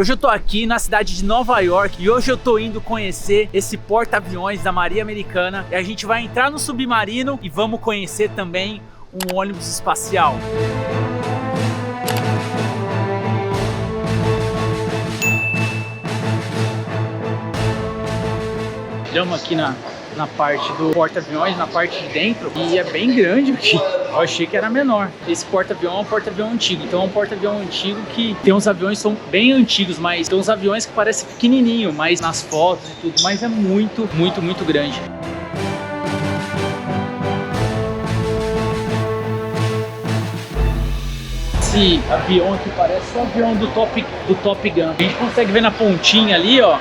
Hoje eu tô aqui na cidade de Nova York e hoje eu tô indo conhecer esse porta-aviões da Marinha Americana e a gente vai entrar no submarino e vamos conhecer também um ônibus espacial. Estamos aqui na parte do porta-aviões, na parte de dentro, e é bem grande aqui. Eu achei que era menor. Esse porta-avião é um porta-avião antigo, então é um porta-avião antigo que tem uns aviões que são bem antigos, mas tem uns aviões que parecem pequenininho, mas nas fotos e tudo, mas é muito, muito, muito grande. Esse avião aqui parece o avião do Top Gun. A gente consegue ver na pontinha ali, ó.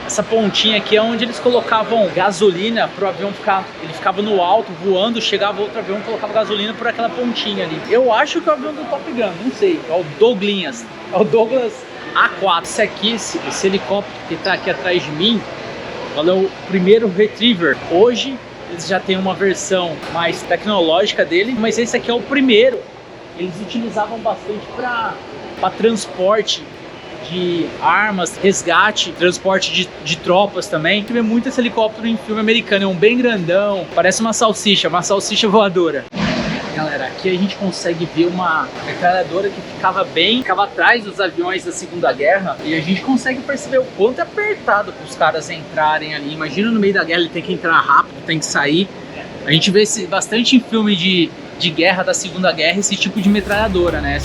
Essa pontinha aqui é onde eles colocavam gasolina para o avião ficar. Ele ficava no alto, voando, chegava outro avião, colocava gasolina por aquela pontinha ali. Eu acho que é o avião do Top Gun, não sei. É o Douglas. É o Douglas A4. Esse aqui, esse helicóptero que está aqui atrás de mim, é o primeiro Retriever. Hoje eles já têm uma versão mais tecnológica dele, mas esse aqui é o primeiro. Eles utilizavam bastante para transporte de armas, resgate, transporte de tropas também. A gente vê muito esse helicóptero em filme americano, é um bem grandão, parece uma salsicha voadora. Galera, aqui a gente consegue ver uma metralhadora que ficava atrás dos aviões da Segunda Guerra, e a gente consegue perceber o quanto é apertado para os caras entrarem ali. Imagina no meio da guerra ele tem que entrar rápido, tem que sair. A gente vê bastante em filme de guerra da Segunda Guerra esse tipo de metralhadora, né?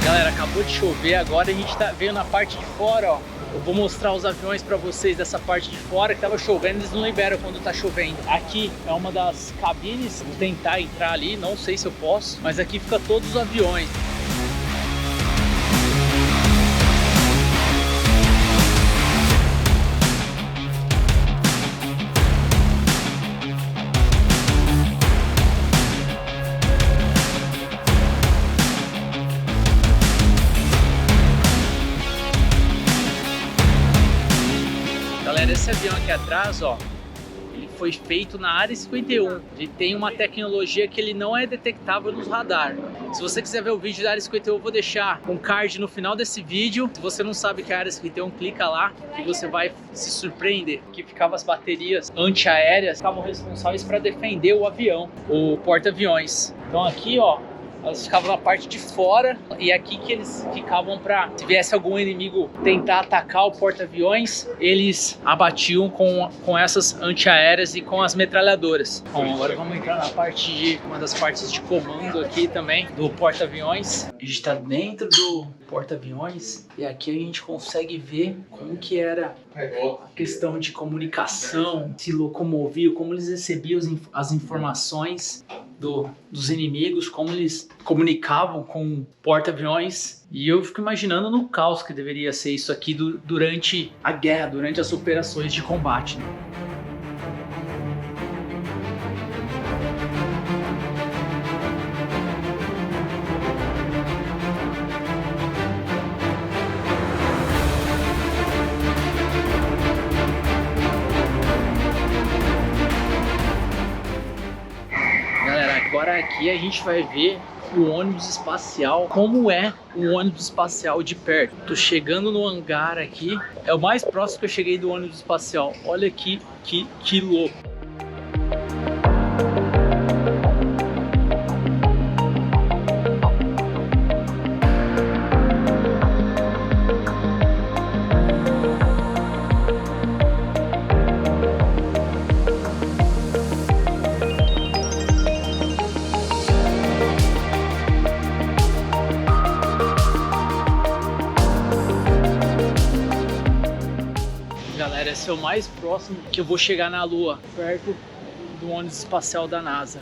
Galera, acabou de chover, agora a gente veio na parte de fora, ó. Eu vou mostrar os aviões para vocês dessa parte de fora, que tava chovendo, eles não liberam quando tá chovendo. Aqui é uma das cabines, vou tentar entrar ali, não sei se eu posso, mas aqui fica todos os aviões. Esse avião aqui atrás, ó, ele foi feito na Área 51. Ele tem uma tecnologia que ele não é detectável nos radar. Se você quiser ver o vídeo da Área 51, eu vou deixar um card no final desse vídeo. Se você não sabe que é a Área 51, clica lá e você vai se surpreender. Que ficavam as baterias antiaéreas, estavam responsáveis para defender o avião, o porta-aviões. Então aqui, ó, elas ficavam na parte de fora e aqui que eles ficavam para, se viesse algum inimigo tentar atacar o porta-aviões, eles abatiam com essas antiaéreas e com as metralhadoras. Bom, agora vamos entrar na parte de uma das partes de comando aqui também do porta-aviões. A gente está dentro do porta-aviões e aqui a gente consegue ver como que era a questão de comunicação, se locomoviam, como eles recebiam as informações dos inimigos, como eles comunicavam com o porta-aviões. E eu fico imaginando no caos que deveria ser isso aqui durante a guerra, durante as operações de combate, né? Agora aqui a gente vai ver o ônibus espacial, como é o ônibus espacial de perto. Tô chegando no hangar aqui, é o mais próximo que eu cheguei do ônibus espacial. Olha aqui, que louco. Galera, esse é o mais próximo que eu vou chegar na Lua, perto do ônibus espacial da NASA.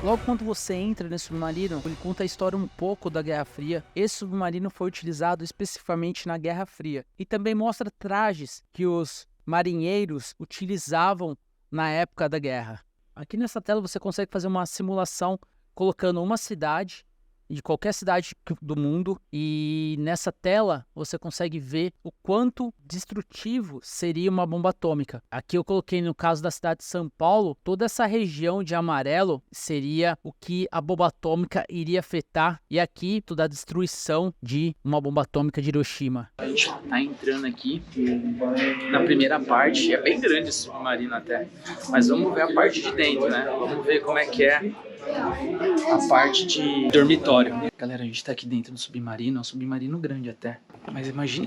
Logo quando você entra nesse submarino, ele conta a história um pouco da Guerra Fria. Esse submarino foi utilizado especificamente na Guerra Fria. E também mostra trajes que os marinheiros utilizavam na época da guerra. Aqui nessa tela você consegue fazer uma simulação colocando uma cidade de qualquer cidade do mundo, e nessa tela você consegue ver o quanto destrutivo seria uma bomba atômica. Aqui eu coloquei no caso da cidade de São Paulo, toda essa região de amarelo seria o que a bomba atômica iria afetar, e aqui toda a destruição de uma bomba atômica de Hiroshima. A gente tá entrando aqui na primeira parte, é bem grande esse submarino até, mas vamos ver a parte de dentro, né? Vamos ver como é que é a parte de dormitório. Galera, a gente tá aqui dentro do submarino, é um submarino grande até, mas imagina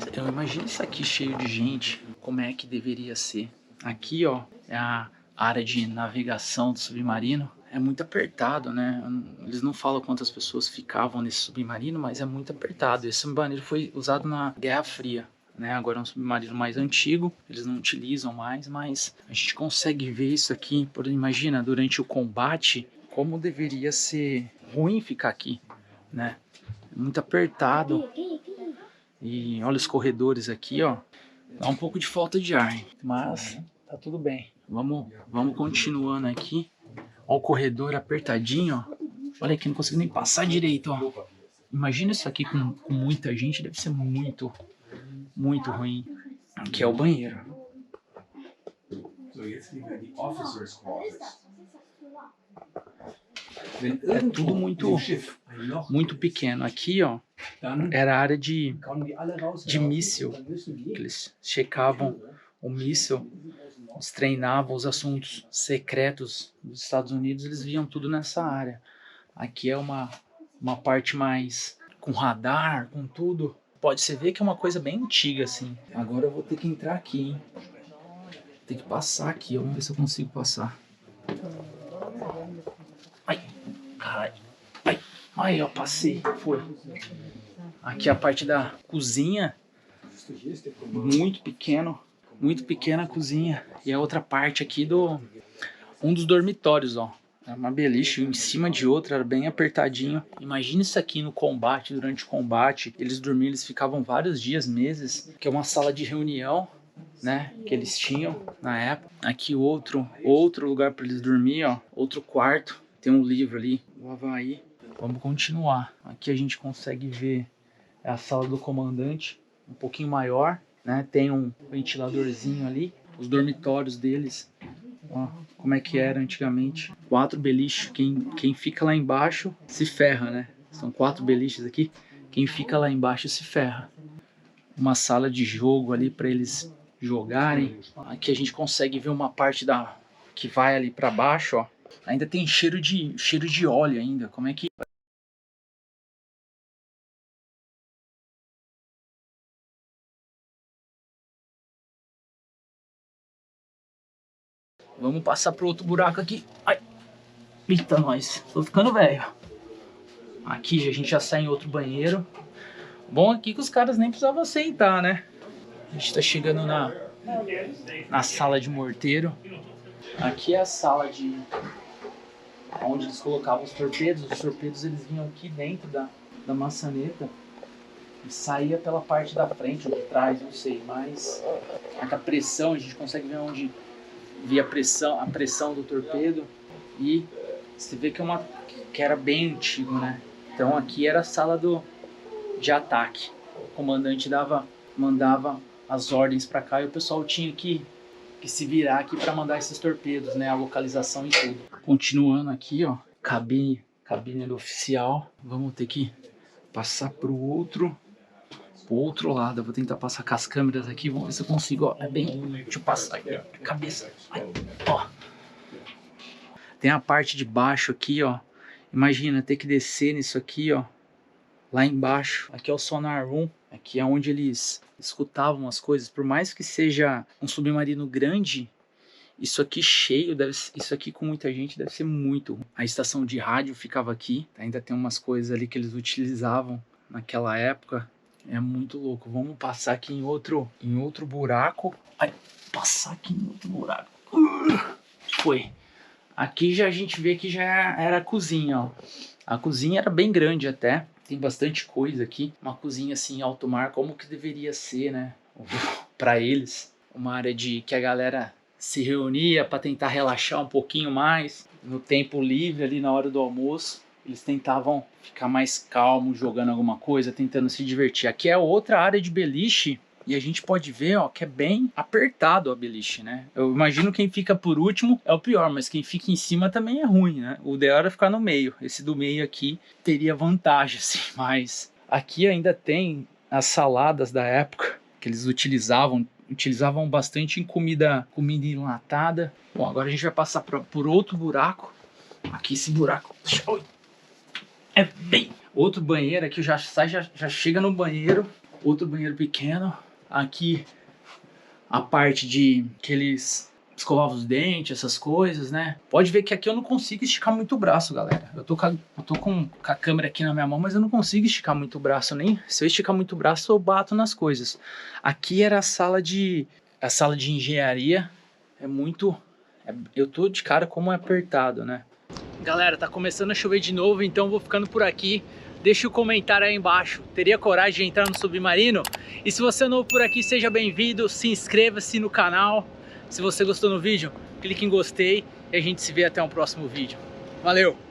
isso aqui cheio de gente, como é que deveria ser. Aqui, ó, é a área de navegação do submarino. É muito apertado, né? Eles não falam quantas pessoas ficavam nesse submarino, mas é muito apertado. Esse submarino foi usado na Guerra Fria, né? Agora é um submarino mais antigo, eles não utilizam mais, mas a gente consegue ver isso aqui. Imagina, durante o combate, como deveria ser ruim ficar aqui, né? Muito apertado. E olha os corredores aqui, ó. Dá um pouco de falta de ar, mas tá tudo bem. Vamos continuando aqui. Ó o corredor apertadinho, ó. Olha aqui, não consigo nem passar direito, ó. Imagina isso aqui com muita gente, deve ser muito, muito ruim. Aqui é o banheiro. É tudo muito pequeno. Aqui, ó, era a área de míssil. Eles checavam o míssil, eles treinavam os assuntos secretos dos Estados Unidos, eles viam tudo nessa área. Aqui é uma parte mais com radar, com tudo. Pode-se ver que é uma coisa bem antiga, assim. Agora eu vou ter que entrar aqui, hein? Tem que passar aqui, vamos ver se eu consigo passar. Ai, caralho. Ai, aí, ó, passei. Foi. Aqui é a parte da cozinha. Muito pequena a cozinha. E a outra parte aqui um dos dormitórios, ó. É uma beliche em cima de outra, era bem apertadinho. Imagina isso aqui no combate, durante o combate. Eles dormiam, eles ficavam vários dias, meses. Que é uma sala de reunião, né? Que eles tinham na época. Aqui outro lugar para eles dormir, ó. Outro quarto. Tem um livro ali, o Havaí. Vamos continuar. Aqui a gente consegue ver a sala do comandante, um pouquinho maior, né? Tem um ventiladorzinho ali. Os dormitórios deles, ó, como é que era antigamente. 4 beliches. Quem fica lá embaixo se ferra, né? São 4 beliches aqui. Quem fica lá embaixo se ferra. Uma sala de jogo ali para eles jogarem. Aqui a gente consegue ver uma parte que vai ali para baixo, ó. Ainda tem cheiro de óleo ainda. Como é que... Vamos passar pro outro buraco aqui. Ai. Eita, nós. Tô ficando velho. Aqui a gente já sai em outro banheiro. Bom aqui que os caras nem precisavam sentar, né? A gente tá chegando na sala de morteiro. Aqui é a sala onde eles colocavam os torpedos. Os torpedos eles vinham aqui dentro da maçaneta e saía pela parte da frente ou de trás, não sei. Mas a pressão, a gente consegue ver onde via a pressão do torpedo. E você vê que era bem antigo, né? Então aqui era a sala de ataque. O comandante mandava as ordens para cá e o pessoal tinha que se virar aqui para mandar esses torpedos, né? A localização e tudo. Continuando aqui, ó, cabine do oficial. Vamos ter que passar pro outro lado. Eu vou tentar passar com as câmeras aqui. Vamos ver se eu consigo, ó. É bem... Deixa eu passar aqui, ó. Cabeça. Ai, ó. Tem a parte de baixo aqui, ó. Imagina ter que descer nisso aqui, ó. Lá embaixo. Aqui é o sonar room. Aqui é onde eles escutavam as coisas. Por mais que seja um submarino grande, isso aqui cheio, isso aqui com muita gente deve ser muito ruim. A estação de rádio ficava aqui. Ainda tem umas coisas ali que eles utilizavam naquela época. É muito louco. Vamos passar aqui em outro buraco. Ai, passar aqui em outro buraco. Foi. Aqui a gente vê que já era a cozinha, ó. A cozinha era bem grande até. Tem bastante coisa aqui. Uma cozinha assim em alto mar, como que deveria ser, né? Para eles. Uma área que a galera se reunia para tentar relaxar um pouquinho mais. No tempo livre ali na hora do almoço. eles tentavam ficar mais calmos, jogando alguma coisa, tentando se divertir. Aqui é outra área de beliche e a gente pode ver, ó, que é bem apertado a beliche, né? Eu imagino quem fica por último é o pior, mas quem fica em cima também é ruim, né? O ideal era ficar no meio. Esse do meio aqui teria vantagem, assim, mas aqui ainda tem as saladas da época que eles utilizavam bastante em comida enlatada. Bom, agora a gente vai passar por outro buraco. Aqui esse buraco é bem... Outro banheiro aqui, já chega no banheiro. Outro banheiro pequeno. Aqui a parte de que eles escovavam os dentes, essas coisas, né? Pode ver que aqui eu não consigo esticar muito o braço, galera. Eu tô com a câmera aqui na minha mão, mas eu não consigo esticar muito o braço. Nem se eu esticar muito o braço, eu bato nas coisas. Aqui era a sala de engenharia. Eu tô de cara como é apertado, né? Galera, tá começando a chover de novo, então eu vou ficando por aqui. Deixa o comentário aí embaixo, teria coragem de entrar no submarino? E se você é novo por aqui, seja bem-vindo, se inscreva-se no canal. Se você gostou do vídeo, clique em gostei e a gente se vê até um próximo vídeo. Valeu!